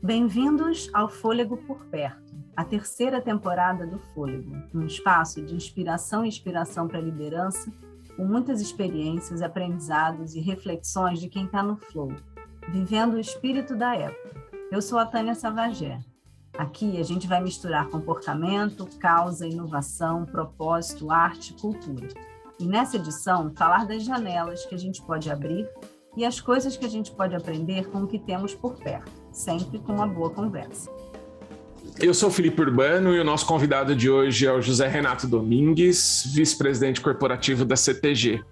Bem-vindos ao Fôlego por Perto, a terceira temporada do Fôlego, um espaço de inspiração e inspiração para a liderança, com muitas experiências, aprendizados e reflexões de quem está no flow, vivendo o espírito da época. Eu sou a Tânia Savagé. Aqui a gente vai misturar comportamento, causa, inovação, propósito, arte e cultura. E nessa edição, falar das janelas que a gente pode abrir e as coisas que a gente pode aprender com o que temos por perto, sempre com uma boa conversa. Eu sou o Felipe Urbano e o nosso convidado de hoje é o José Renato Domingues, vice-presidente corporativo da CTG.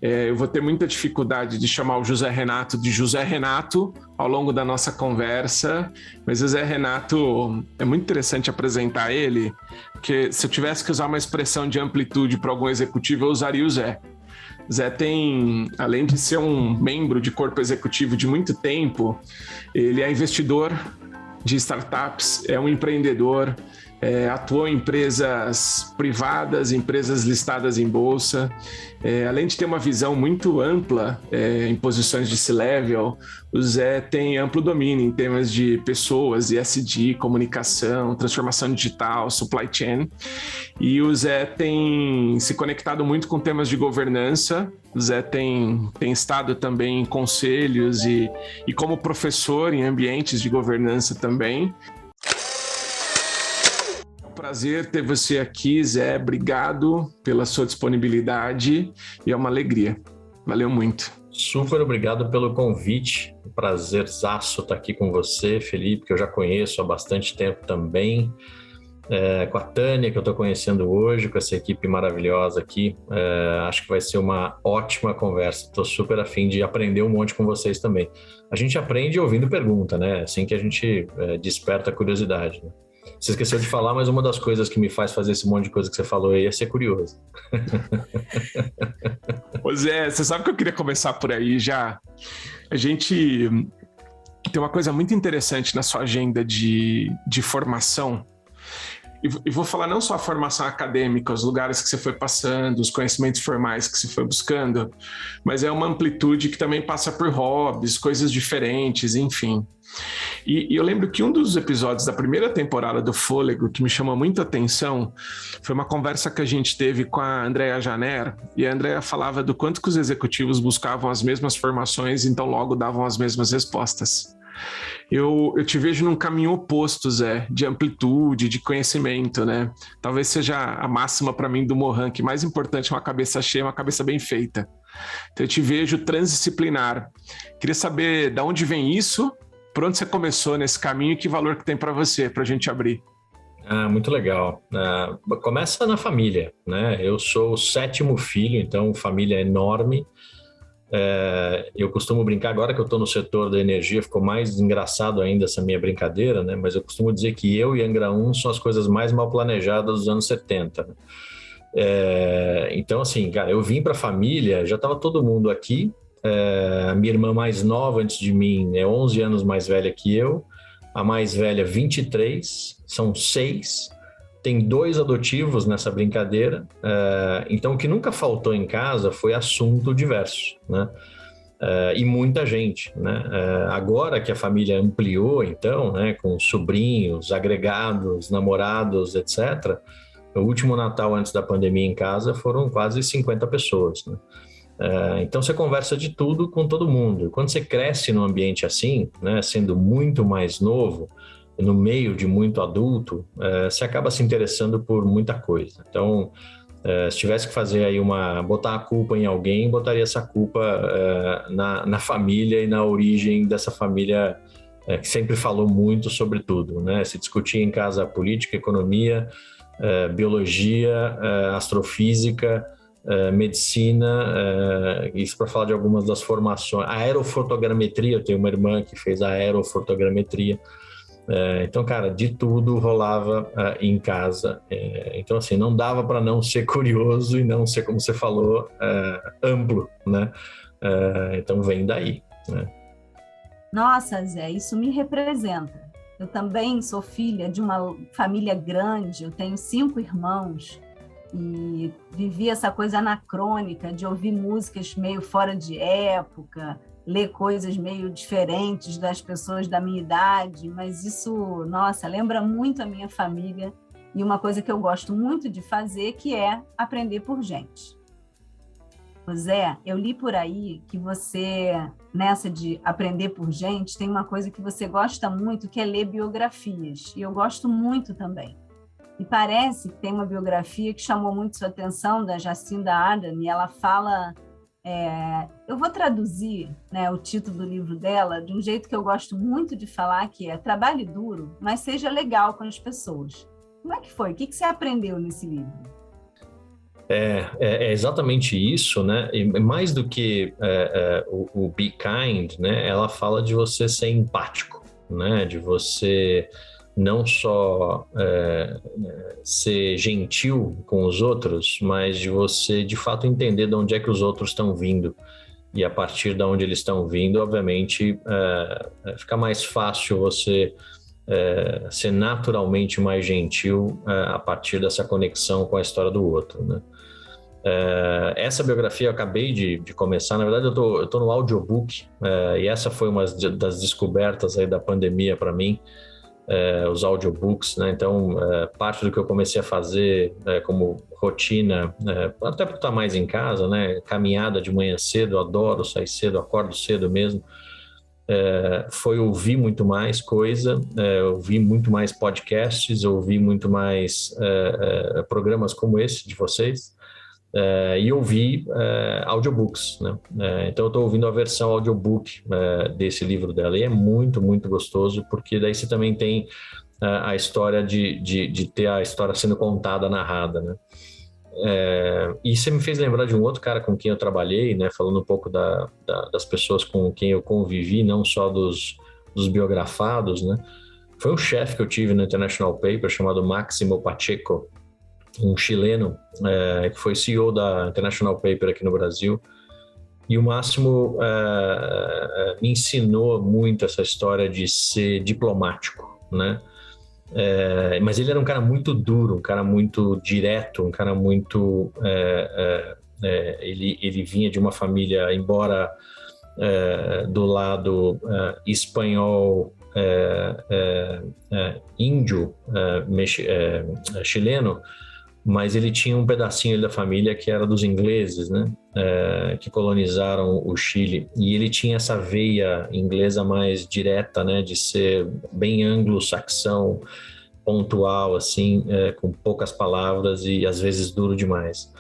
Eu vou ter muita dificuldade de chamar o José Renato de José Renato ao longo da nossa conversa, mas o José Renato, é muito interessante apresentar ele, porque se eu tivesse que usar uma expressão de amplitude para algum executivo, eu usaria o Zé. Zé tem, além de ser um membro de corpo executivo de muito tempo, ele é investidor de startups, é um empreendedor, atuou em empresas privadas, empresas listadas em bolsa, além de ter uma visão muito ampla em posições de C-level, o Zé tem amplo domínio em temas de pessoas, ESG, comunicação, transformação digital, supply chain, e o Zé tem se conectado muito com temas de governança. O Zé tem estado também em conselhos e como professor em ambientes de governança também. Prazer ter você aqui, Zé. Obrigado pela sua disponibilidade e é uma alegria. Valeu muito. Super obrigado pelo convite. Prazerzaço estar aqui com você, Felipe, que eu já conheço há bastante tempo também. Com a Tânia, que eu estou conhecendo hoje, com essa equipe maravilhosa aqui. Acho que vai ser uma ótima conversa. Estou super afim de aprender um monte com vocês também. A gente aprende ouvindo pergunta, né? Assim que a gente desperta a curiosidade, né? Você esqueceu de falar, mas uma das coisas que me faz fazer esse monte de coisa que você falou aí é ser curioso. Pois é, você sabe que eu queria começar por aí já. A gente tem uma coisa muito interessante na sua agenda de formação. E vou falar não só a formação acadêmica, os lugares que você foi passando, os conhecimentos formais que você foi buscando, mas é uma amplitude que também passa por hobbies, coisas diferentes, enfim. E eu lembro que um dos episódios da primeira temporada do Fôlego que me chamou muita atenção foi uma conversa que a gente teve com a Andrea Janer, e a Andrea falava do quanto que os executivos buscavam as mesmas formações, então logo davam as mesmas respostas. Eu te vejo num caminho oposto, Zé, de amplitude, de conhecimento, né? Talvez seja a máxima para mim do Mohan, que mais importante é uma cabeça cheia, uma cabeça bem feita. Então eu te vejo transdisciplinar. Queria saber de onde vem isso, por onde você começou nesse caminho e que valor que tem para você, para a gente abrir. Muito legal. Começa na família, né? Eu sou o 7º filho, então família enorme. Eu costumo brincar, agora que eu estou no setor da energia, ficou mais engraçado ainda essa minha brincadeira, né? Mas eu costumo dizer que eu e Angra 1 são as coisas mais mal planejadas dos anos 70, né? Então, assim, cara, eu vim para a família, já estava todo mundo aqui. A minha irmã mais nova antes de mim é 11 anos mais velha que eu, a mais velha 23, são 6. Tem 2 adotivos nessa brincadeira, então o que nunca faltou em casa foi assunto diverso, né? E muita gente, né? Agora que a família ampliou, então, né, com sobrinhos, agregados, namorados, etc., o último Natal antes da pandemia em casa foram quase 50 pessoas, né? Então você conversa de tudo com todo mundo. Quando você cresce num ambiente assim, né, sendo muito mais novo, no meio de muito adulto, você acaba se interessando por muita coisa. Então, se tivesse que fazer aí botar a culpa em alguém, botaria essa culpa na família e na origem dessa família que sempre falou muito sobre tudo, né? Se discutia em casa política, economia, biologia, astrofísica, medicina, isso para falar de algumas das formações. A aerofotogrametria, eu tenho uma irmã que fez a aerofotogrametria. Então, cara, de tudo rolava em casa. Então, assim, não dava para não ser curioso e não ser, como você falou, amplo, né? Então, vem daí, né? Nossa, Zé, isso me representa. Eu também sou filha de uma família grande, eu tenho 5 irmãos e vivi essa coisa anacrônica de ouvir músicas meio fora de época, ler coisas meio diferentes das pessoas da minha idade, mas isso, nossa, lembra muito a minha família e uma coisa que eu gosto muito de fazer, que é aprender por gente. Zé, eu li por aí que você, nessa de aprender por gente, tem uma coisa que você gosta muito, que é ler biografias, e eu gosto muito também. E parece que tem uma biografia que chamou muito sua atenção, da Jacinda Ardern, e ela fala... eu vou traduzir, né, o título do livro dela de um jeito que eu gosto muito de falar, que é trabalhe duro, mas seja legal com as pessoas. Como é que foi? O que você aprendeu nesse livro? É exatamente isso, né? E mais do que o Be Kind, né? Ela fala de você ser empático, né? De você não só ser gentil com os outros, mas de você, de fato, entender de onde é que os outros estão vindo. E a partir de onde eles estão vindo, obviamente, fica mais fácil você ser naturalmente mais gentil a partir dessa conexão com a história do outro, né? Essa biografia eu acabei de começar, na verdade eu tô no audiobook, e essa foi uma das descobertas aí da pandemia para mim, os audiobooks, né? Então, parte do que eu comecei a fazer como rotina, até por estar mais em casa, né? Caminhada de manhã cedo, eu adoro sair cedo, acordo cedo mesmo, foi ouvir muito mais coisa, ouvir muito mais podcasts, ouvir muito mais programas como esse de vocês, e ouvir audiobooks, né? Então eu estou ouvindo a versão audiobook desse livro dela, e é muito, muito gostoso, porque daí você também tem a história de ter a história sendo contada, narrada, né? E você me fez lembrar de um outro cara com quem eu trabalhei, né? Falando um pouco das pessoas com quem eu convivi, não só dos biografados, né? Foi um chefe que eu tive no International Paper chamado Máximo Pacheco, um chileno que foi CEO da International Paper aqui no Brasil. E o Máximo me ensinou muito essa história de ser diplomático, né? Mas ele era um cara muito duro, um cara muito direto, um cara muito... ele vinha de uma família, embora do lado espanhol, índio, chileno, mas ele tinha um pedacinho da família que era dos ingleses, né? Que colonizaram o Chile, e ele tinha essa veia inglesa mais direta, né? De ser bem anglo-saxão, pontual, assim, com poucas palavras e às vezes duro demais.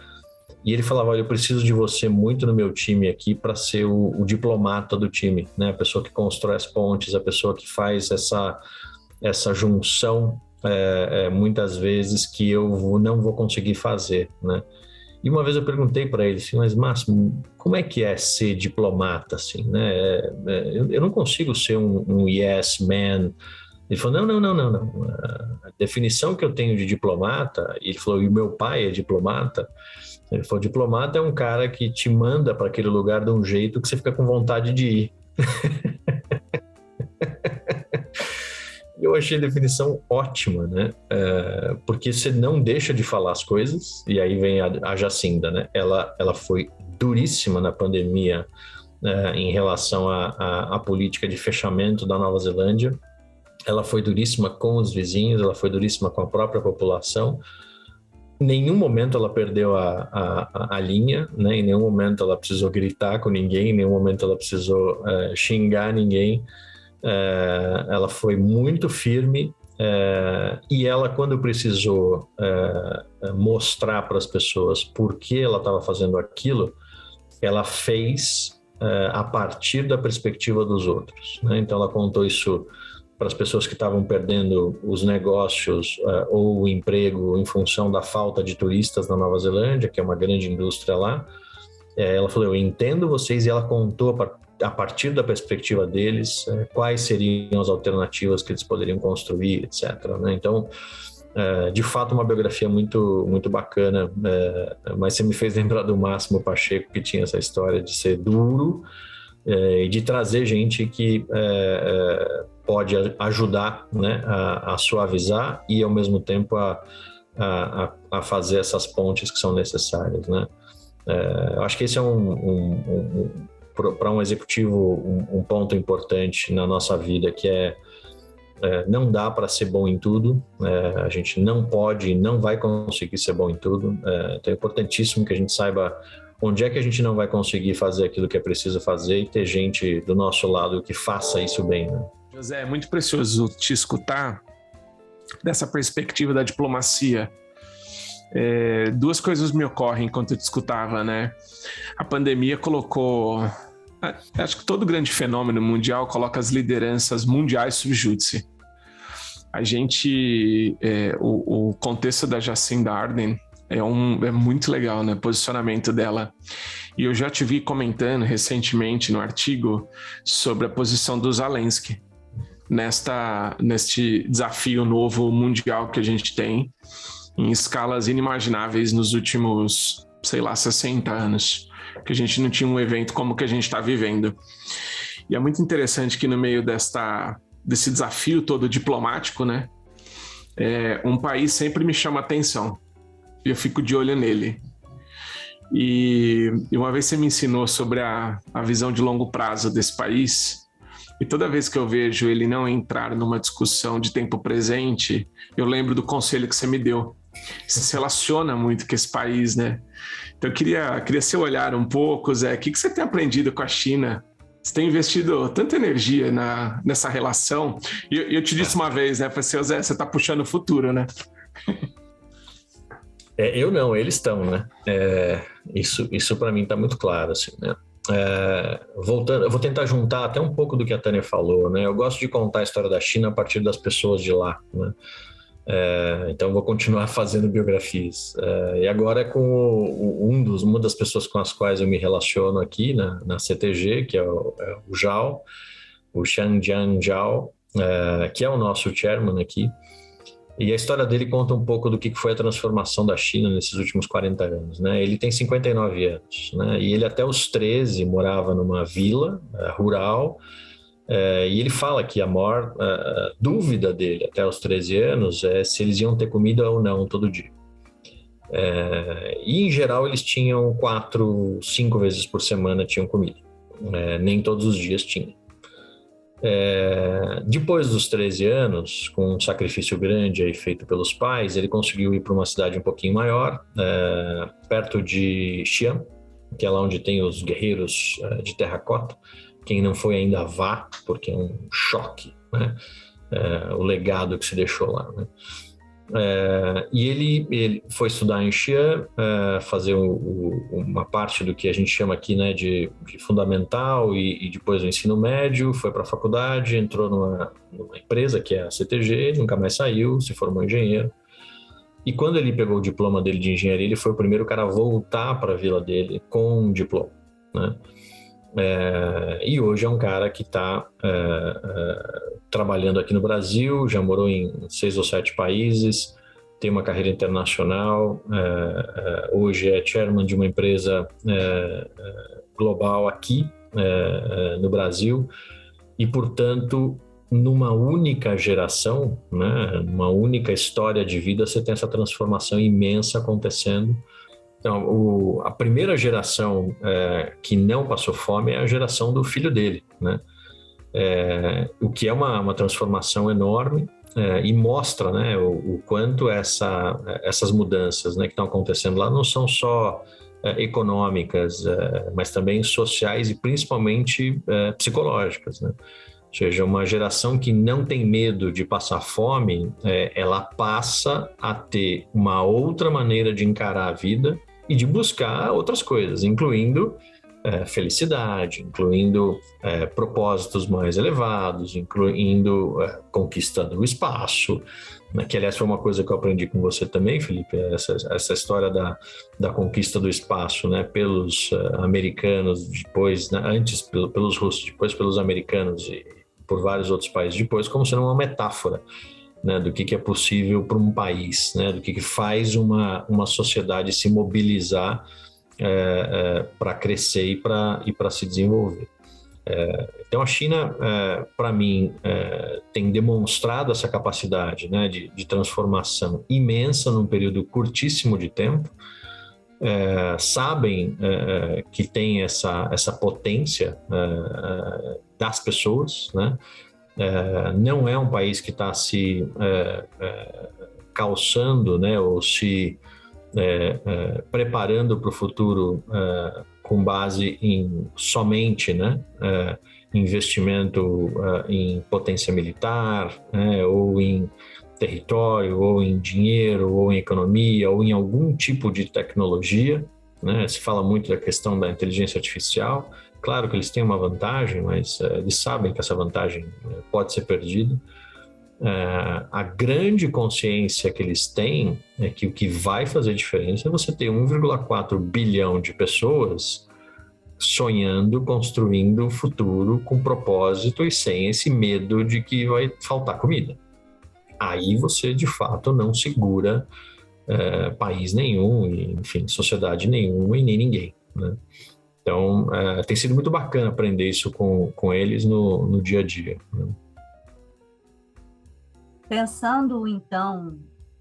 E ele falava: olha, eu preciso de você muito no meu time aqui para ser o diplomata do time, né? A pessoa que constrói as pontes, a pessoa que faz essa junção, muitas vezes, que eu não vou conseguir fazer, né? E uma vez eu perguntei para ele assim: mas Máximo, como é que é ser diplomata, assim, né? Eu não consigo ser um yes man. Ele falou: não. A definição que eu tenho de diplomata, e ele falou: e o meu pai é diplomata. Ele falou: diplomata é um cara que te manda para aquele lugar de um jeito que você fica com vontade de ir. Eu achei a definição ótima, né? Porque você não deixa de falar as coisas, e aí vem a Jacinda, né? Ela foi duríssima na pandemia em relação à política de fechamento da Nova Zelândia. Ela foi duríssima com os vizinhos, ela foi duríssima com a própria população. Em nenhum momento ela perdeu a linha, né? Em nenhum momento ela precisou gritar com ninguém, em nenhum momento ela precisou xingar ninguém. Ela foi muito firme, e ela, quando precisou mostrar para as pessoas por que ela estava fazendo aquilo, ela fez a partir da perspectiva dos outros, né? Então ela contou isso para as pessoas que estavam perdendo os negócios ou o emprego em função da falta de turistas na Nova Zelândia, que é uma grande indústria lá. Ela falou: eu entendo vocês, e ela contou a partir da perspectiva deles quais seriam as alternativas que eles poderiam construir, etc., né? Então, de fato, uma biografia muito, muito bacana, mas você me fez lembrar do Máximo Pacheco, que tinha essa história de ser duro e de trazer gente que pode ajudar, né, a suavizar e, ao mesmo tempo, a fazer essas pontes que são necessárias, né? Eu acho que esse é para um executivo um ponto importante na nossa vida, que não dá para ser bom em tudo, a gente não pode e não vai conseguir ser bom em tudo, então é importantíssimo que a gente saiba onde é que a gente não vai conseguir fazer aquilo que é preciso fazer e ter gente do nosso lado que faça isso bem, né? José, é muito precioso te escutar dessa perspectiva da diplomacia. Duas coisas me ocorrem enquanto eu te escutava, né? A pandemia colocou... Acho que todo grande fenômeno mundial coloca as lideranças mundiais sob júdice. A gente... o contexto da Jacinda Ardern é muito legal, né? O posicionamento dela. E eu já te vi comentando recentemente no artigo sobre a posição do Zelensky neste desafio novo mundial que a gente tem em escalas inimagináveis nos últimos, 60 anos, que a gente não tinha um evento como o que a gente está vivendo. E é muito interessante que no meio desse desafio todo diplomático, né? Um país sempre me chama atenção. E eu fico de olho nele. E uma vez você me ensinou sobre a visão de longo prazo desse país, e toda vez que eu vejo ele não entrar numa discussão de tempo presente, eu lembro do conselho que você me deu. Isso se relaciona muito com esse país, né? Então eu queria seu olhar um pouco, Zé. O que você tem aprendido com a China? Você tem investido tanta energia nessa relação. E eu te disse uma vez, né? Falei assim, Zé, você está puxando o futuro, né? Eu não, eles estão, né? Isso para mim está muito claro, assim, né? Voltando, eu vou tentar juntar até um pouco do que a Tânia falou, né? Eu gosto de contar a história da China a partir das pessoas de lá, né? Então vou continuar fazendo biografias. E agora com uma das pessoas com as quais eu me relaciono aqui na CTG, que é o Zhao, o Shangjian Zhao, que é o nosso chairman aqui. E a história dele conta um pouco do que foi a transformação da China nesses últimos 40 anos, né? Ele tem 59 anos, né? E ele até os 13 morava numa vila rural, e ele fala que a maior dúvida dele até os 13 anos é se eles iam ter comida ou não todo dia. E em geral eles tinham 4, 5 vezes por semana tinham comida, nem todos os dias tinha. Depois dos 13 anos, com um sacrifício grande aí feito pelos pais, ele conseguiu ir para uma cidade um pouquinho maior, perto de Xi'an, que é lá onde tem os guerreiros de terracota. Quem não foi ainda vá, porque é um choque, né? O legado que se deixou lá, né? E ele foi estudar em Xi'an, fazer uma parte do que a gente chama aqui, né, de fundamental e depois o ensino médio, foi para a faculdade, entrou numa empresa que é a CTG, nunca mais saiu, se formou engenheiro. E quando ele pegou o diploma dele de engenharia, ele foi o primeiro cara a voltar para a vila dele com um diploma, né? E hoje é um cara que está trabalhando aqui no Brasil, já morou em 6 ou 7 países, tem uma carreira internacional, hoje é chairman de uma empresa global aqui no Brasil e, portanto, numa única geração, né, numa única história de vida, você tem essa transformação imensa acontecendo. Então, a primeira geração que não passou fome é a geração do filho dele, né? O que é uma transformação enorme e mostra, né, o quanto essas mudanças, né, que estão acontecendo lá não são só econômicas, mas também sociais e principalmente psicológicas, né? Ou seja, uma geração que não tem medo de passar fome, ela passa a ter uma outra maneira de encarar a vida e de buscar outras coisas, incluindo felicidade, incluindo propósitos mais elevados, incluindo conquista do espaço, né? Que, aliás, foi uma coisa que eu aprendi com você também, Felipe, essa história da conquista do espaço, né? Pelos americanos, depois, né? Antes pelos russos, depois pelos americanos e por vários outros países depois, como sendo uma metáfora, né, do que é possível para um país, né, do que faz uma sociedade se mobilizar para crescer e para se desenvolver. Então a China, para mim, tem demonstrado essa capacidade, né, de transformação imensa num período curtíssimo de tempo. sabem que tem essa potência das pessoas, né? Não é um país que está se calçando, né, ou se preparando para o futuro com base em somente, né, investimento em potência militar, né, ou em território, ou em dinheiro, ou em economia, ou em algum tipo de tecnologia, né? Se fala muito da questão da inteligência artificial. Claro que eles têm uma vantagem, mas eles sabem que essa vantagem pode ser perdida. A grande consciência que eles têm é que o que vai fazer diferença é você ter 1,4 bilhão de pessoas sonhando, construindo um futuro com propósito e sem esse medo de que vai faltar comida. Aí você, de fato, não segura país nenhum, e, enfim, sociedade nenhuma e nem ninguém, né? Então, tem sido muito bacana aprender isso com eles no dia a dia, né? Pensando, então,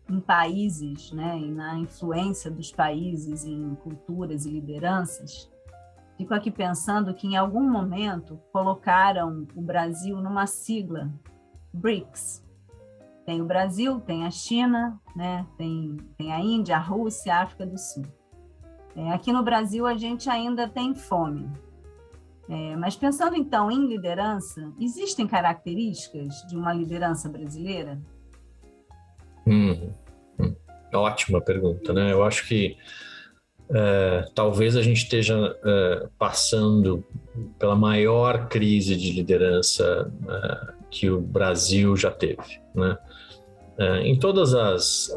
em países, né, e na influência dos países em culturas e lideranças, fico aqui pensando que, em algum momento, colocaram o Brasil numa sigla, BRICS. Tem o Brasil, tem a China, né? Tem a Índia, a Rússia, a África do Sul. Aqui no Brasil, a gente ainda tem fome. Mas pensando, então, em liderança, existem características de uma liderança brasileira? Ótima pergunta, né? Eu acho que talvez a gente esteja passando pela maior crise de liderança que o Brasil já teve, né? Em todas as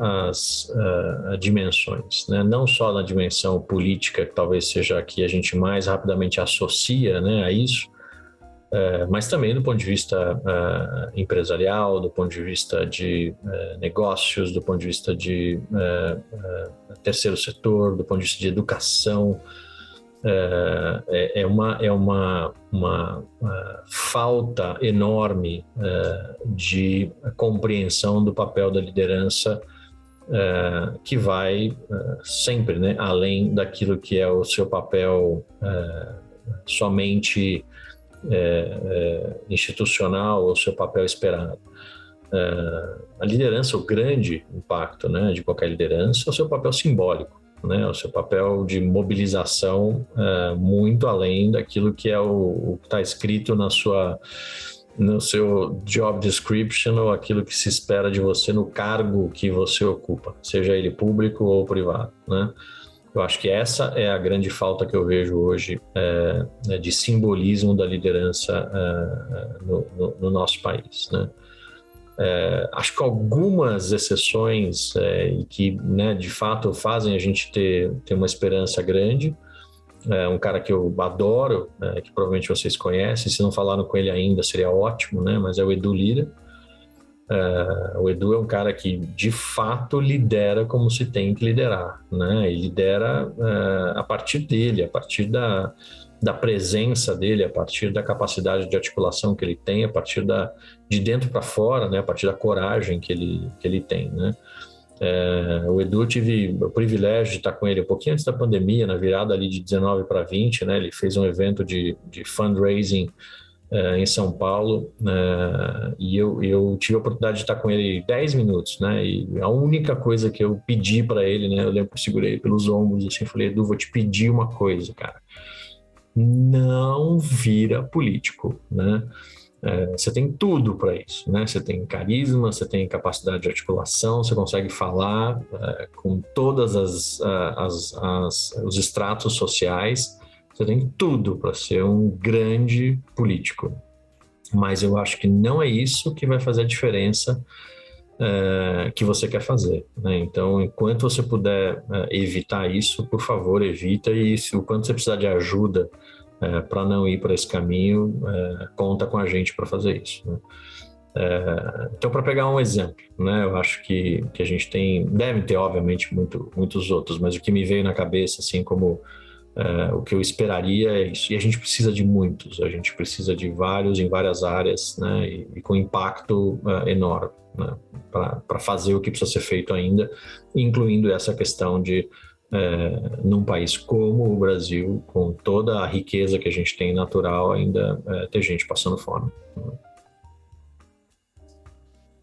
dimensões, né? Não só na dimensão política, que talvez seja a que a gente mais rapidamente associa, né, a isso, mas também do ponto de vista empresarial, do ponto de vista de negócios, do ponto de vista de terceiro setor, do ponto de vista de educação. É uma falta enorme de compreensão do papel da liderança, que vai sempre, né, além daquilo que é o seu papel somente institucional, ou seu papel esperado. A liderança, o grande impacto, né, de qualquer liderança é o seu papel simbólico, né, o seu papel de mobilização muito além daquilo que é o que está escrito no seu job description, ou aquilo que se espera de você no cargo que você ocupa, seja ele público ou privado, né? Eu acho que essa é a grande falta que eu vejo hoje de simbolismo da liderança no nosso país, né? Acho que algumas exceções que, né, de fato fazem a gente ter uma esperança grande. Um cara que eu adoro, que provavelmente vocês conhecem, se não falaram com ele ainda seria ótimo, né? Mas é o Edu Lyra. O Edu é um cara que de fato lidera como se tem que liderar, né? E lidera a partir dele, a partir da presença dele, a partir da capacidade de articulação que ele tem, a partir de dentro para fora, né? A partir da coragem que ele tem, né? O Edu, eu tive o privilégio de estar com ele um pouquinho antes da pandemia, na virada ali de 19 para 20, né? Ele fez um evento de fundraising em São Paulo, e eu tive a oportunidade de estar com ele 10 minutos, né? E a única coisa que eu pedi para ele, né? Eu lembro que eu segurei ele pelos ombros assim, falei: Edu, vou te pedir uma coisa, cara. Não vira político, né? Você tem tudo para isso, né? Você tem carisma, você tem capacidade de articulação, você consegue falar com todas os estratos sociais, você tem tudo para ser um grande político. Mas eu acho que não é isso que vai fazer a diferença que você quer fazer, né? Então, enquanto você puder evitar isso, por favor, evita, e o quanto você precisar de ajuda para não ir para esse caminho, conta com a gente para fazer isso, né? Então, para pegar um exemplo, né, eu acho que a gente deve ter, obviamente, muitos outros, mas o que me veio na cabeça, assim, como o que eu esperaria é isso. E a gente precisa de muitos, a gente precisa de vários em várias áreas, né, e com impacto enorme, né, para fazer o que precisa ser feito ainda, incluindo essa questão de num país como o Brasil, com toda a riqueza que a gente tem natural, ainda ter gente passando fome.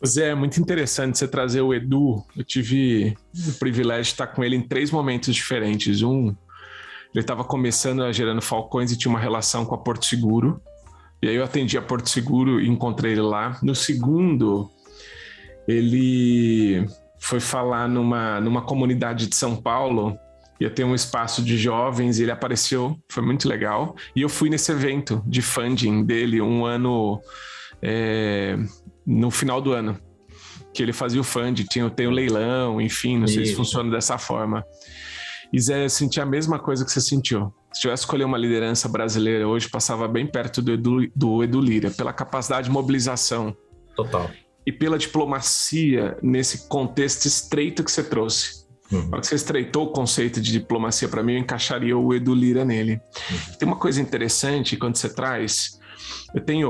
Zé, é muito interessante você trazer o Edu. Eu tive o privilégio de estar com ele em 3 momentos diferentes. Ele estava começando a Gerando Falcões e tinha uma relação com a Porto Seguro. E aí eu atendi a Porto Seguro e encontrei ele lá. No segundo, ele foi falar numa comunidade de São Paulo. Ia ter um espaço de jovens e ele apareceu. Foi muito legal. E eu fui nesse evento de funding dele um ano... no final do ano, que ele fazia o fund, tem o leilão, enfim, não sei se funciona dessa forma. E Zé, eu senti a mesma coisa que você sentiu. Se tivesse escolher uma liderança brasileira hoje, passava bem perto do Edu Lyra, pela capacidade de mobilização. Total. E pela diplomacia nesse contexto estreito que você trouxe. Na hora que você estreitou o conceito de diplomacia para mim, eu encaixaria o Edu Lyra nele. Tem uma coisa interessante quando você traz...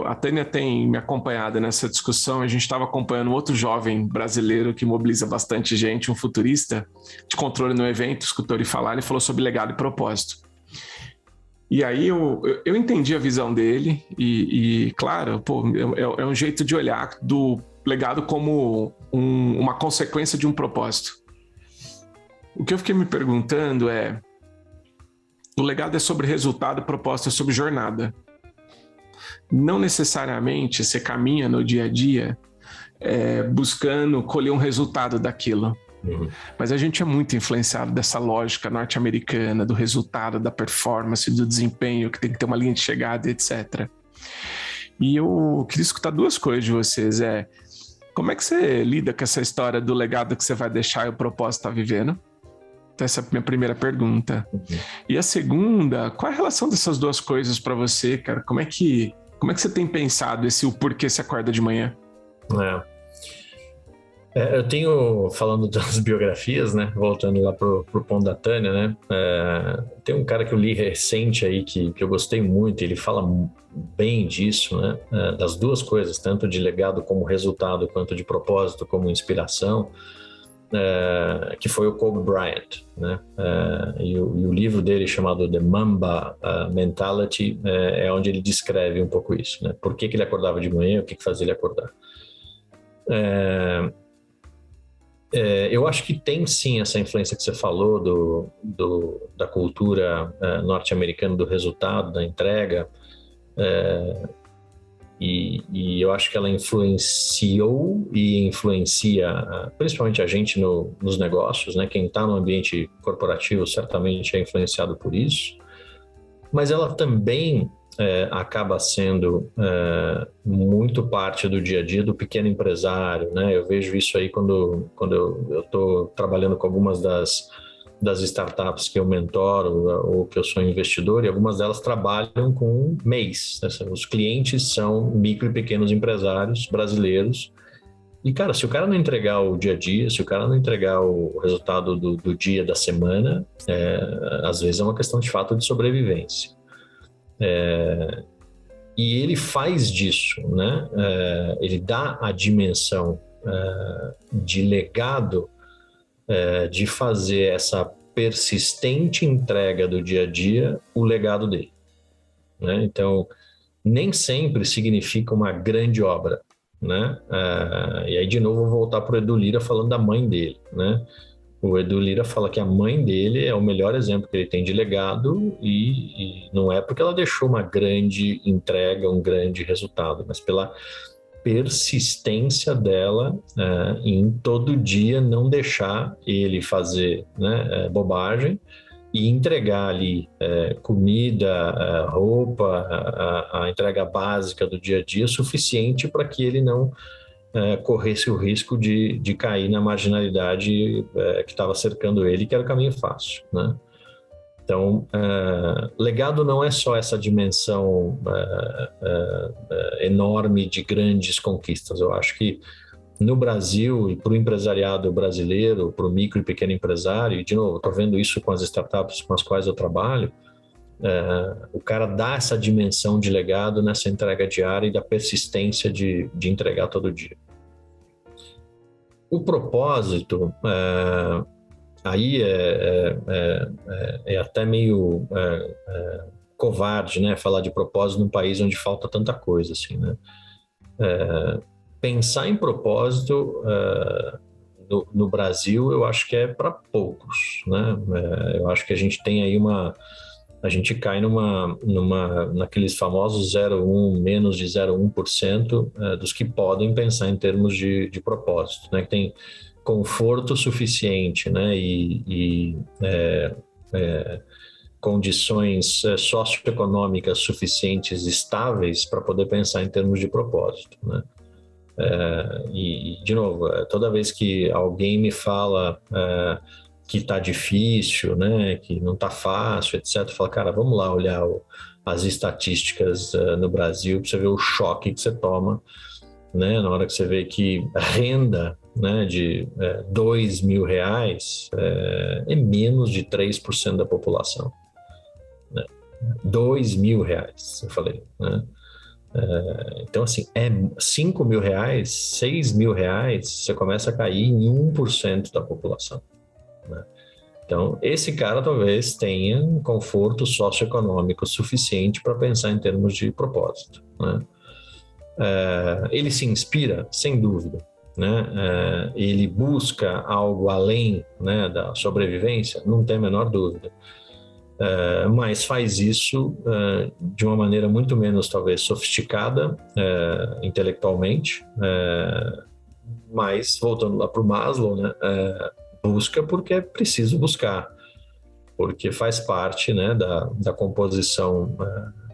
A Tânia tem me acompanhado nessa discussão. A gente estava acompanhando um outro jovem brasileiro que mobiliza bastante gente, um futurista de controle no evento, escutou ele falar, ele falou sobre legado e propósito. E aí eu entendi a visão dele e claro, é um jeito de olhar do legado como uma consequência de um propósito. O que eu fiquei me perguntando é, o legado é sobre resultado, o propósito é sobre jornada. Não necessariamente você caminha no dia a dia buscando colher um resultado daquilo. Mas a gente é muito influenciado dessa lógica norte-americana, do resultado, da performance, do desempenho, que tem que ter uma linha de chegada, etc. E eu queria escutar 2 coisas de vocês. Como é que você lida com essa história do legado que você vai deixar e o propósito tá vivendo? Então, essa é a minha primeira pergunta. E a segunda, qual é a relação dessas 2 coisas para você, cara? Como é que você tem pensado o porquê você acorda de manhã? Eu tenho, falando das biografias, né, voltando lá pro ponto da Tânia, né, tem um cara que eu li recente aí que eu gostei muito, ele fala bem disso, né, das 2 coisas, tanto de legado como resultado, quanto de propósito como inspiração, que foi o Kobe Bryant, né? E o livro dele chamado The Mamba Mentality é onde ele descreve um pouco isso, né? Por que ele acordava de manhã, o que fazia ele acordar. Eu acho que tem sim essa influência que você falou da cultura norte-americana, do resultado, da entrega, e eu acho que ela influenciou e influencia principalmente a gente nos negócios, né? Quem está no ambiente corporativo certamente é influenciado por isso, mas ela também acaba sendo muito parte do dia a dia do pequeno empresário, né? Eu vejo isso aí quando eu estou trabalhando com algumas das startups que eu mentoro ou que eu sou investidor, e algumas delas trabalham com MEIs. Os clientes são micro e pequenos empresários brasileiros. E, cara, se o cara não entregar o dia a dia, se o cara não entregar o resultado do dia, da semana, às vezes é uma questão de fato de sobrevivência. E ele faz disso, né? Ele dá a dimensão de legado, de fazer essa persistente entrega do dia a dia o legado dele, né? Então, nem sempre significa uma grande obra, né? E aí, de novo, vou voltar para o Edu Lyra falando da mãe dele, né? O Edu Lyra fala que a mãe dele é o melhor exemplo que ele tem de legado e não é porque ela deixou uma grande entrega, um grande resultado, mas pela persistência dela em todo dia não deixar ele fazer, né, bobagem e entregar ali comida, roupa, a entrega básica do dia a dia suficiente para que ele não corresse o risco de cair na marginalidade que estava cercando ele, que era o caminho fácil, né? Então, legado não é só essa dimensão enorme de grandes conquistas. Eu acho que no Brasil e para o empresariado brasileiro, para o micro e pequeno empresário, e de novo, estou vendo isso com as startups com as quais eu trabalho, o cara dá essa dimensão de legado nessa entrega diária e da persistência de entregar todo dia. O propósito... aí é até meio covarde, né, falar de propósito num país onde falta tanta coisa, assim, né? Pensar em propósito no Brasil, eu acho que é para poucos, né? Eu acho que a gente tem aí a gente cai naqueles famosos 0,1, menos de 0,1% dos que podem pensar em termos de propósito, né? Que tem conforto suficiente, né? E condições socioeconômicas suficientes, estáveis, para poder pensar em termos de propósito, né? De novo, toda vez que alguém me fala que está difícil, né, que não está fácil, etc., eu falo, cara, vamos lá olhar as estatísticas no Brasil para você ver o choque que você toma, né, na hora que você vê que a renda, né, de R$2.000 é menos de 3% da população. Né? R$2.000, eu falei, né? Então, assim, R$5.000, R$6.000, você começa a cair em 1% da população, né? Então, esse cara talvez tenha um conforto socioeconômico suficiente para pensar em termos de propósito, né? Ele se inspira, sem dúvida, né? Ele busca algo além, né, da sobrevivência, não tem a menor dúvida. Mas faz isso de uma maneira muito menos, talvez, sofisticada intelectualmente, mas, voltando lá para o Maslow, né, busca porque é preciso buscar, porque faz parte, né, da composição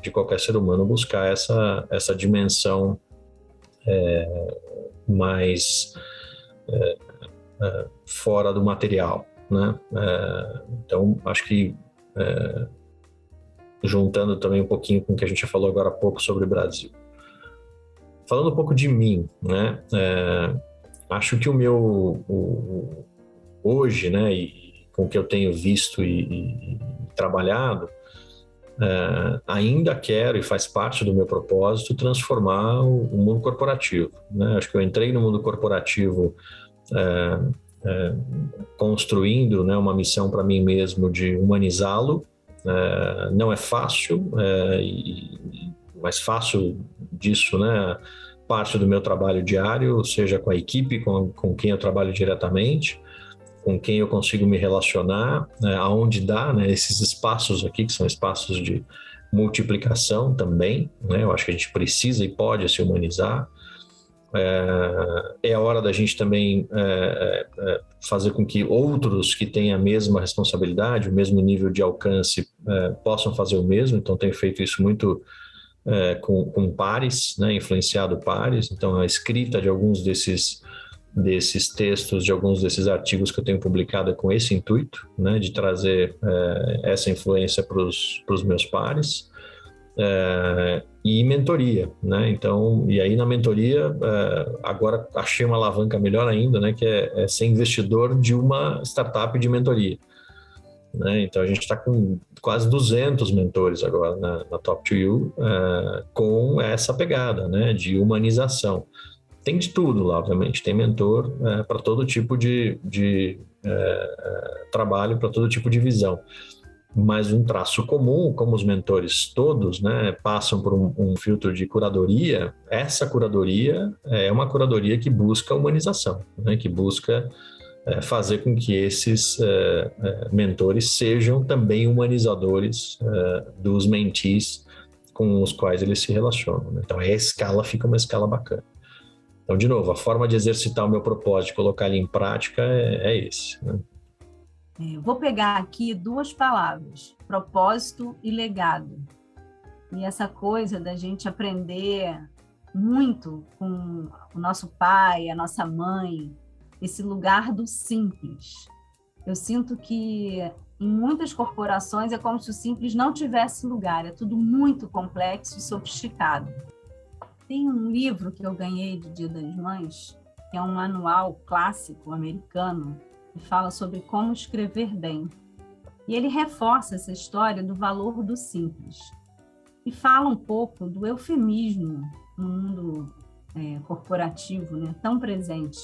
de qualquer ser humano buscar essa dimensão mais fora do material, né? Então, acho que juntando também um pouquinho com o que a gente falou agora há pouco sobre o Brasil. Falando um pouco de mim, né? Acho que hoje, né, e com o que eu tenho visto e trabalhado, ainda quero, e faz parte do meu propósito, transformar o mundo corporativo, né? Acho que eu entrei no mundo corporativo construindo, né, uma missão para mim mesmo de humanizá-lo. Não é fácil, mas faço disso, né, parte do meu trabalho diário, seja com a equipe com quem eu trabalho diretamente, com quem eu consigo me relacionar, aonde dá, né, esses espaços aqui, que são espaços de multiplicação também, né? Eu acho que a gente precisa e pode se humanizar. É a hora da gente também fazer com que outros que têm a mesma responsabilidade, o mesmo nível de alcance, possam fazer o mesmo. Então, tenho feito isso muito com pares, né, influenciado pares. Então, a escrita de alguns desses textos, de alguns desses artigos que eu tenho publicado é com esse intuito, né, de trazer essa influência para os meus pares. E mentoria, né? Então, e aí na mentoria, agora achei uma alavanca melhor ainda, né? Que é ser investidor de uma startup de mentoria, né? Então, a gente está com quase 200 mentores agora na Top2U, com essa pegada, né? De humanização. Tem de tudo lá, obviamente. Tem mentor para todo tipo de trabalho, para todo tipo de visão. Mas um traço comum, como os mentores todos, né, passam por um filtro de curadoria. Essa curadoria é uma curadoria que busca humanização, né, que busca fazer com que esses mentores sejam também humanizadores dos mentees com os quais eles se relacionam, né? Então, a escala fica uma escala bacana. Então, de novo, a forma de exercitar o meu propósito, de colocar ele em prática é esse, né? Vou pegar aqui duas palavras, propósito e legado. E essa coisa da gente aprender muito com o nosso pai, a nossa mãe, esse lugar do simples. Eu sinto que em muitas corporações é como se o simples não tivesse lugar, é tudo muito complexo e sofisticado. Tem um livro que eu ganhei de Dia das Mães, que é um manual clássico americano, que fala sobre como escrever bem. E ele reforça essa história do valor do simples. E fala um pouco do eufemismo no mundo corporativo, né, tão presente.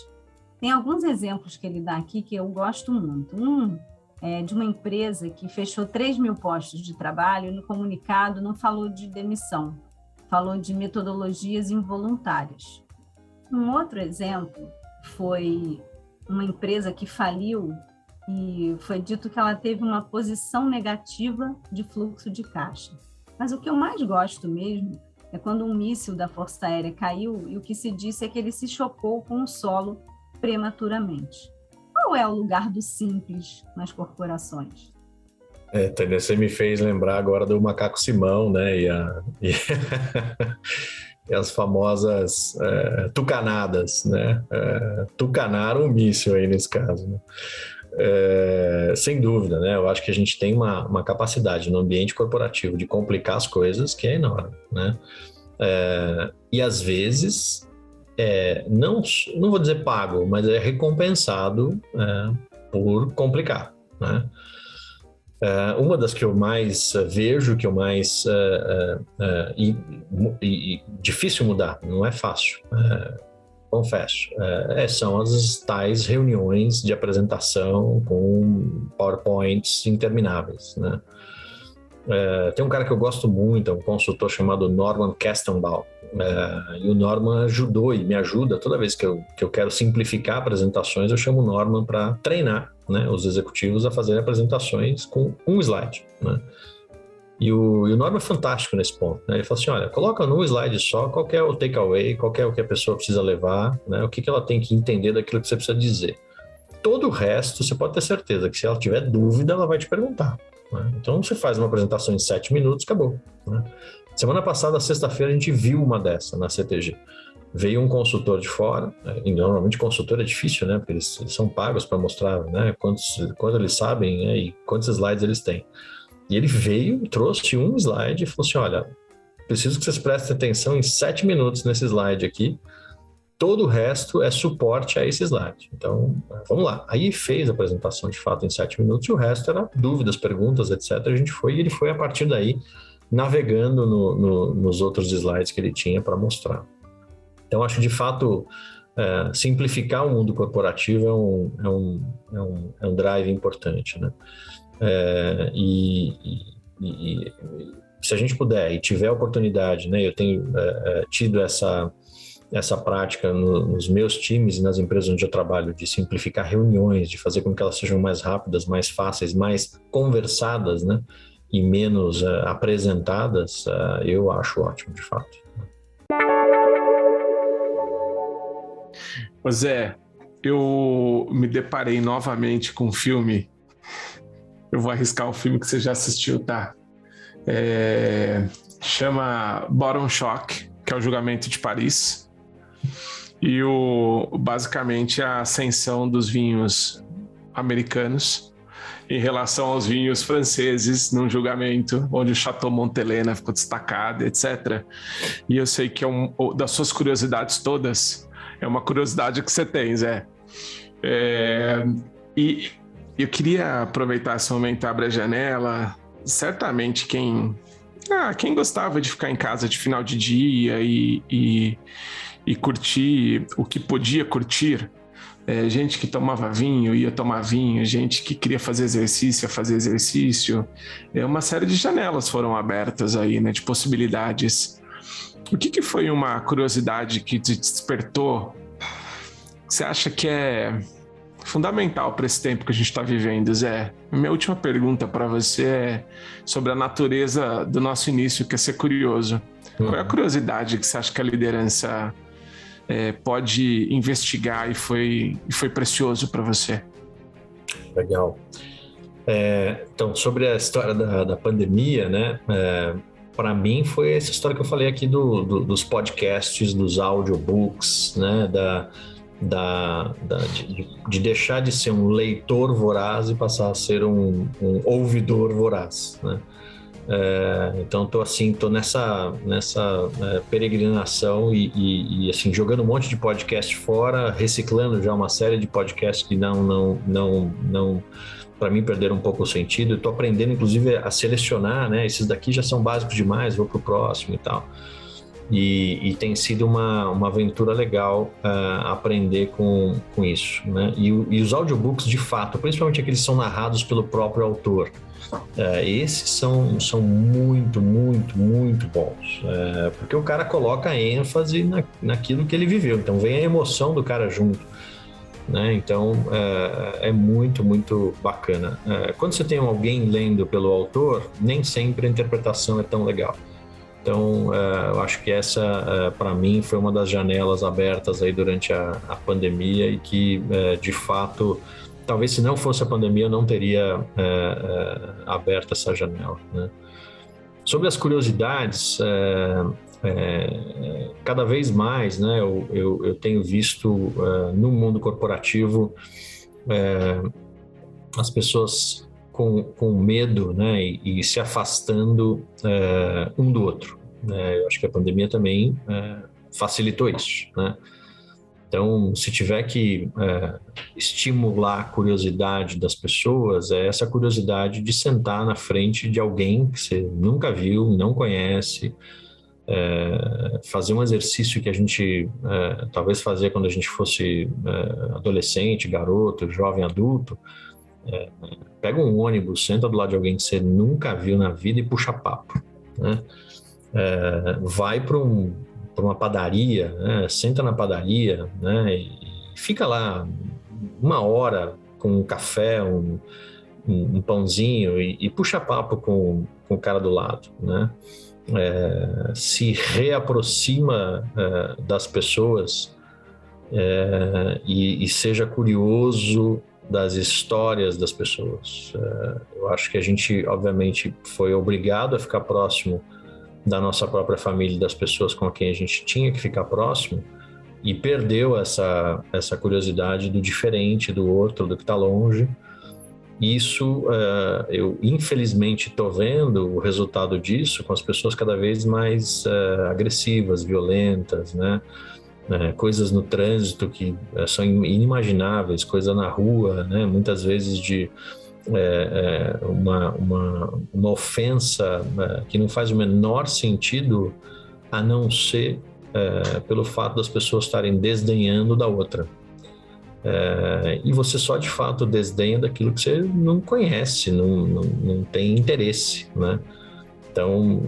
Tem alguns exemplos que ele dá aqui que eu gosto muito. Um é de uma empresa que fechou 3.000 postos de trabalho e no comunicado não falou de demissão, falou de metodologias involuntárias. Um outro exemplo foi uma empresa que faliu e foi dito que ela teve uma posição negativa de fluxo de caixa. Mas o que eu mais gosto mesmo é quando um míssil da Força Aérea caiu e o que se disse é que ele se chocou com o solo prematuramente. Qual é o lugar do simples nas corporações? Tânia, você me fez lembrar agora do Macaco Simão, né? E as famosas tucanadas, né? Tucanaram o míssil aí nesse caso, né? Sem dúvida, né? Eu acho que a gente tem uma capacidade no ambiente corporativo de complicar as coisas que é enorme, né? E às vezes não vou dizer pago, mas é recompensado por complicar, né? Uma das que eu mais vejo, que eu mais difícil mudar, não é fácil, confesso, são as tais reuniões de apresentação com PowerPoints intermináveis, né? Tem um cara que eu gosto muito, é um consultor chamado Norman Kestenbaum, e o Norman ajudou e me ajuda toda vez que eu quero simplificar apresentações, eu chamo o Norman para treinar, né, os executivos a fazerem apresentações com um slide, né? E o Norman é fantástico nesse ponto, né? Ele fala assim, olha, coloca num slide só qual que é o takeaway, qual que é o que a pessoa precisa levar, né? O que ela tem que entender daquilo que você precisa dizer. Todo o resto, você pode ter certeza que se ela tiver dúvida, ela vai te perguntar, né? Então, você faz uma apresentação em 7 minutos, acabou, né? Semana passada, sexta-feira, a gente viu uma dessa na CTG. Veio um consultor de fora, e normalmente consultor é difícil, né? Porque eles são pagos para mostrar, né, quanto eles sabem, né, e quantos slides eles têm. E ele veio, trouxe um slide e falou assim, olha, preciso que vocês prestem atenção em 7 minutos nesse slide aqui, todo o resto é suporte a esse slide. Então, vamos lá. Aí fez a apresentação de fato em 7 minutos e o resto era dúvidas, perguntas, etc. A gente foi e ele foi a partir daí navegando nos outros slides que ele tinha para mostrar. Então, acho que de fato simplificar o mundo corporativo é um drive importante, né? E se a gente puder e tiver a oportunidade, né? Eu tenho tido essa prática nos meus times e nas empresas onde eu trabalho, de simplificar reuniões, de fazer com que elas sejam mais rápidas, mais fáceis, mais conversadas, né? E menos apresentadas, eu acho ótimo, de fato. Zé, eu me deparei novamente com um filme, eu vou arriscar um filme que você já assistiu, tá? Chama Bottom Shock, que é o Julgamento de Paris, e basicamente a ascensão dos vinhos americanos em relação aos vinhos franceses num julgamento onde o Chateau Montelena ficou destacado, etc. E eu sei que das suas curiosidades todas, é uma curiosidade que você tem, Zé. E eu queria aproveitar esse momento, abrir a janela. Certamente quem gostava de ficar em casa de final de dia e curtir o que podia curtir, gente que tomava vinho, ia tomar vinho, gente que queria fazer exercício, ia fazer exercício. Uma série de janelas foram abertas aí, né, de possibilidades. O que foi uma curiosidade que te despertou? Você acha que é fundamental para esse tempo que a gente está vivendo, Zé? Minha última pergunta para você é sobre a natureza do nosso início, que é ser curioso. Qual é a curiosidade que você acha que a liderança pode investigar e foi precioso para você? Legal. Então, sobre a história da pandemia, né? Para mim foi essa história que eu falei aqui dos podcasts, dos audiobooks, né? De deixar de ser um leitor voraz e passar a ser um ouvidor voraz, né? Então tô nessa peregrinação e assim, jogando um monte de podcast fora, reciclando já uma série de podcasts que não para mim perderam um pouco o sentido. Estou aprendendo inclusive a selecionar, né? Esses daqui já são básicos demais, vou pro próximo e tal. E tem sido uma aventura legal aprender com isso, né? E os audiobooks, de fato, principalmente aqueles que são narrados pelo próprio autor, esses são muito, muito, muito bons, porque o cara coloca ênfase naquilo que ele viveu, então vem a emoção do cara junto, né? Então é muito, muito bacana. Quando você tem alguém lendo pelo autor, nem sempre a interpretação é tão legal. Então, eu acho que essa, para mim, foi uma das janelas abertas aí durante a pandemia e que, de fato, talvez se não fosse a pandemia, eu não teria aberto essa janela, né? Sobre as curiosidades, cada vez mais, né, eu tenho visto no mundo corporativo as pessoas com medo, né, e se afastando um do outro, né? Eu acho que a pandemia também facilitou isso, né? Então, se tiver que estimular a curiosidade das pessoas, é essa curiosidade de sentar na frente de alguém que você nunca viu, não conhece, fazer um exercício que a gente talvez fazia quando a gente fosse adolescente, garoto, jovem adulto. Pega um ônibus, senta do lado de alguém que você nunca viu na vida e puxa papo, né? Vai para uma padaria, né? Senta na padaria, né? E fica lá 1 hora com um café, um pãozinho e puxa papo com o cara do lado, né? Se reaproxima das pessoas e seja curioso das histórias das pessoas. Eu acho que a gente, obviamente, foi obrigado a ficar próximo da nossa própria família e das pessoas com quem a gente tinha que ficar próximo e perdeu essa curiosidade do diferente, do outro, do que está longe. Isso, eu infelizmente estou vendo o resultado disso com as pessoas cada vez mais agressivas, violentas, né? Coisas no trânsito que são inimagináveis, coisa na rua, né? Muitas vezes de uma ofensa que não faz o menor sentido, a não ser pelo fato das pessoas estarem desdenhando da outra. E você só de fato desdenha daquilo que você não conhece, não tem interesse, né? Então,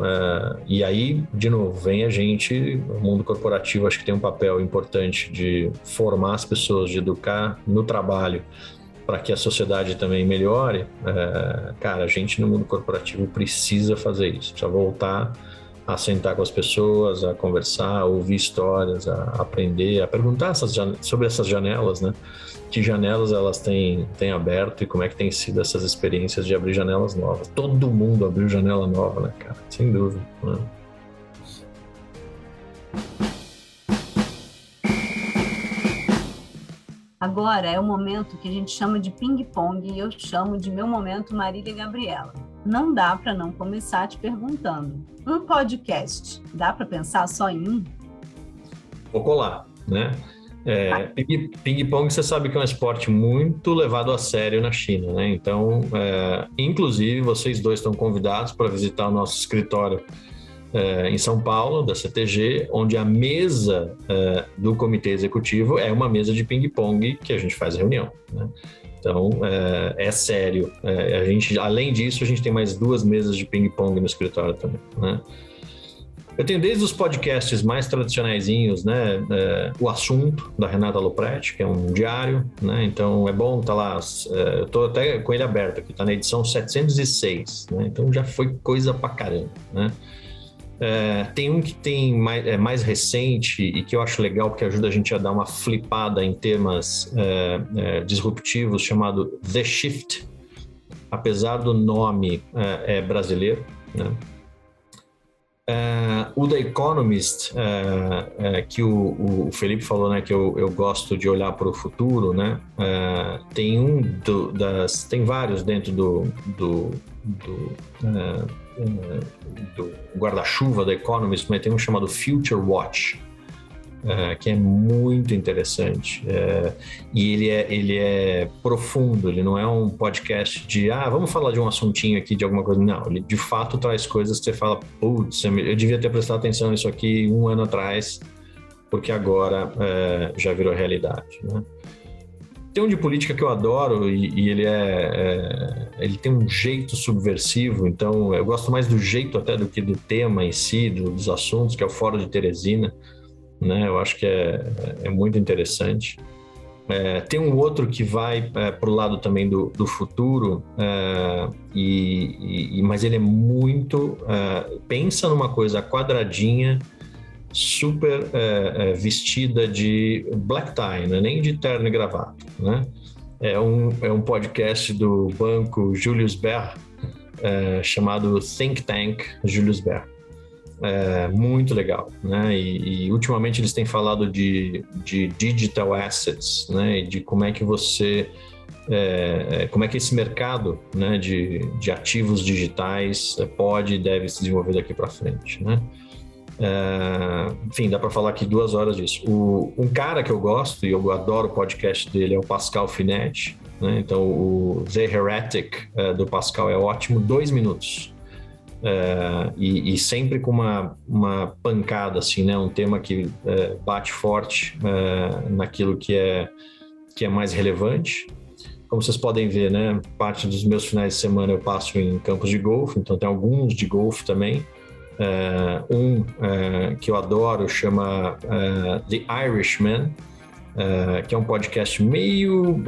e aí, de novo, vem a gente, o mundo corporativo acho que tem um papel importante de formar as pessoas, de educar no trabalho, para que a sociedade também melhore. Cara, a gente no mundo corporativo precisa fazer isso, precisa voltar a sentar com as pessoas, a conversar, a ouvir histórias, a aprender, a perguntar sobre essas janelas, né? Que janelas elas têm aberto e como é que tem sido essas experiências de abrir janelas novas. Todo mundo abriu janela nova, né, cara? Sem dúvida, né? Agora é o momento que a gente chama de ping-pong e eu chamo de meu momento Marília Gabriela. Não dá para não começar te perguntando. Um podcast, dá para pensar só em um? Vou colar, né? Ping-pong, você sabe que é um esporte muito levado a sério na China, né? Então, inclusive, vocês dois estão convidados para visitar o nosso escritório em São Paulo, da CTG, onde a mesa do comitê executivo é uma mesa de ping-pong que a gente faz reunião, né? Então, é sério. Além disso, a gente tem mais 2 mesas de ping-pong no escritório também, né? Eu tenho desde os podcasts mais tradicionaizinhos, né? O Assunto, da Renata Lopretti, que é um diário, né? Então, é bom estar lá. Eu estou até com ele aberto aqui, está na edição 706, né? Então, já foi coisa pra caramba, né? Tem um que tem mais recente e que eu acho legal porque ajuda a gente a dar uma flipada em temas disruptivos, chamado The Shift. Apesar do nome é brasileiro, né? O The Economist, que o Felipe falou, né, que eu gosto de olhar para o futuro, né? Tem vários dentro do guarda-chuva do Economist, mas tem um chamado Future Watch, que é muito interessante. E ele é profundo, ele não é um podcast de, vamos falar de um assuntinho aqui, de alguma coisa. Não, ele de fato traz coisas que você fala, putz, eu devia ter prestado atenção nisso aqui 1 ano atrás, porque agora já virou realidade, né? Tem um de política que eu adoro e ele tem um jeito subversivo, então eu gosto mais do jeito até do que do tema em si, dos assuntos, que é o Fórum de Teresina, né? Eu acho que é muito interessante. Tem um outro que vai para o lado também do futuro, mas ele é muito... pensa numa coisa quadradinha, super vestida de black tie, não é nem de terno e gravata, né? É um podcast do banco Julius Baer, chamado Think Tank Julius Baer. Muito legal, né? E ultimamente eles têm falado de digital assets, né? E de como é que como é que esse mercado, né, de ativos digitais pode e deve se desenvolver daqui para frente, né? Enfim, dá para falar aqui 2 horas disso. Um cara que eu gosto, e eu adoro o podcast dele, é o Pascal Finetti, né? Então, o The Heretic do Pascal é ótimo, 2 minutos. E sempre com uma pancada, assim, né? Um tema que bate forte naquilo que é mais relevante. Como vocês podem ver, né? Parte dos meus finais de semana eu passo em campos de golfe, então tem alguns de golfe também. Que eu adoro chama The Irishman, que é um podcast meio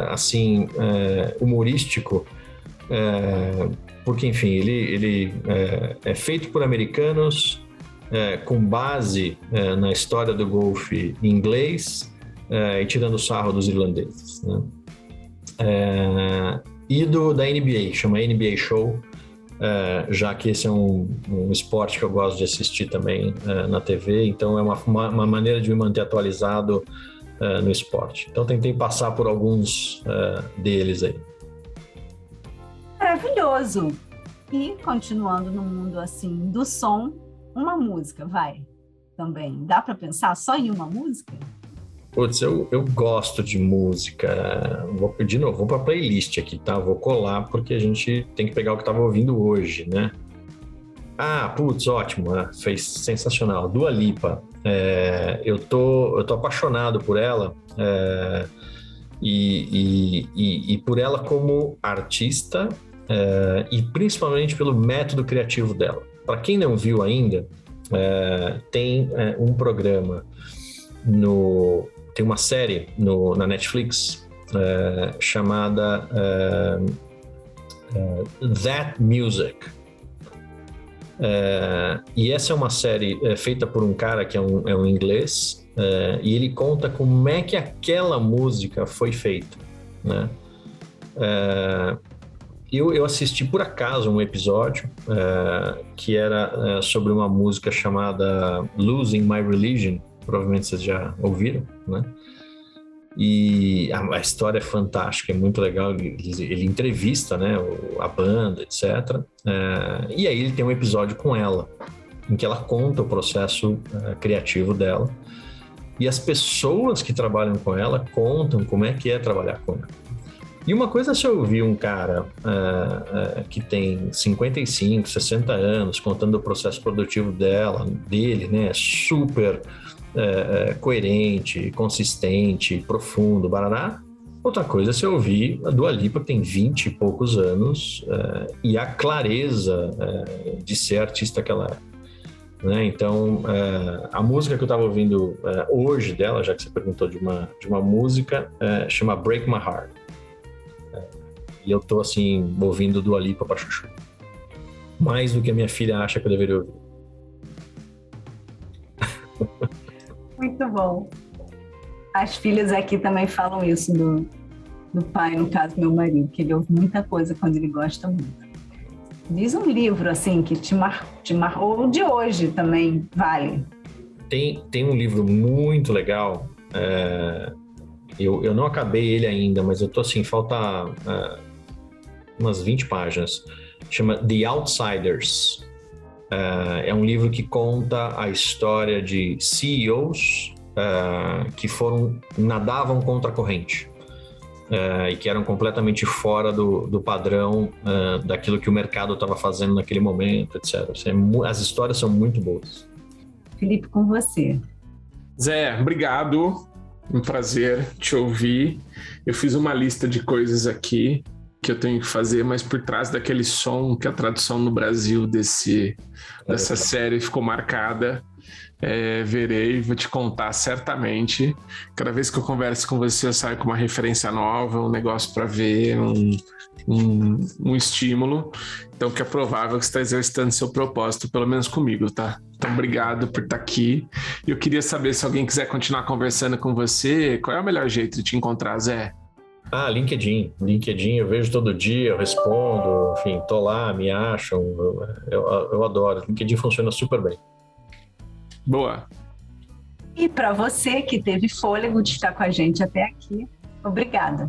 assim humorístico, porque enfim ele é feito por americanos, com base na história do golfe inglês, e tirando sarro dos irlandeses, né? E da NBA, chama NBA Show, já que esse é um esporte que eu gosto de assistir também na TV, então é uma maneira de me manter atualizado no esporte. Então tentei passar por alguns deles aí. Maravilhoso! E continuando no mundo assim do som, uma música, vai, também. Dá para pensar só em uma música? Putz, eu gosto de música. De novo, vou para a playlist aqui, tá? Vou colar porque a gente tem que pegar o que estava ouvindo hoje, né? Putz, ótimo, fez sensacional. Dua Lipa, eu tô apaixonado por ela, e por ela como artista, e principalmente pelo método criativo dela. Para quem não viu ainda, tem um programa tem uma série na Netflix chamada That Music. E essa é uma série feita por um cara que é um inglês, e ele conta como é que aquela música foi feita, né? Eu assisti por acaso um episódio que era sobre uma música chamada Losing My Religion. Provavelmente vocês já ouviram, né? E a história é fantástica, é muito legal. Ele entrevista, né, a banda, etc. E aí ele tem um episódio com ela, em que ela conta o processo criativo dela. E as pessoas que trabalham com ela contam como é que é trabalhar com ela. E uma coisa é se eu ouvir um cara que tem 55, 60 anos contando o processo produtivo dele, né, super coerente, consistente, profundo, barará. Outra coisa é se eu ouvir a Dua Lipa, que tem 20 e poucos anos, e a clareza de ser artista que ela é, né? Então, a música que eu estava ouvindo hoje dela, já que você perguntou de uma música, chama Break My Heart. E eu tô assim, ouvindo Dua Lipa pra chuchu. Mais do que a minha filha acha que eu deveria ouvir. Muito bom. As filhas aqui também falam isso do pai, no caso, meu marido, que ele ouve muita coisa quando ele gosta muito. Diz um livro, assim, que te marcou, ou de hoje também, vale. Tem um livro muito legal, eu não acabei ele ainda, mas eu tô assim, falta umas 20 páginas. Chama The Outsiders. É um livro que conta a história de CEOs que nadavam contra a corrente. E que eram completamente fora do padrão daquilo que o mercado estava fazendo naquele momento, etc. As histórias são muito boas. Felipe, com você. Zé, obrigado. Um prazer te ouvir. Eu fiz uma lista de coisas aqui que eu tenho que fazer, mas por trás daquele som que a tradução no Brasil dessa série ficou marcada. Verei, vou te contar certamente. Cada vez que eu converso com você, eu saio com uma referência nova, um negócio para ver, um estímulo. Então, que é provável que você está exercitando seu propósito, pelo menos comigo, tá? Então, obrigado por estar aqui. Eu queria saber se alguém quiser continuar conversando com você, qual é o melhor jeito de te encontrar, Zé? LinkedIn. LinkedIn eu vejo todo dia, eu respondo, enfim, tô lá, me acham, eu adoro. LinkedIn funciona super bem. Boa. E para você que teve fôlego de estar com a gente até aqui, obrigada.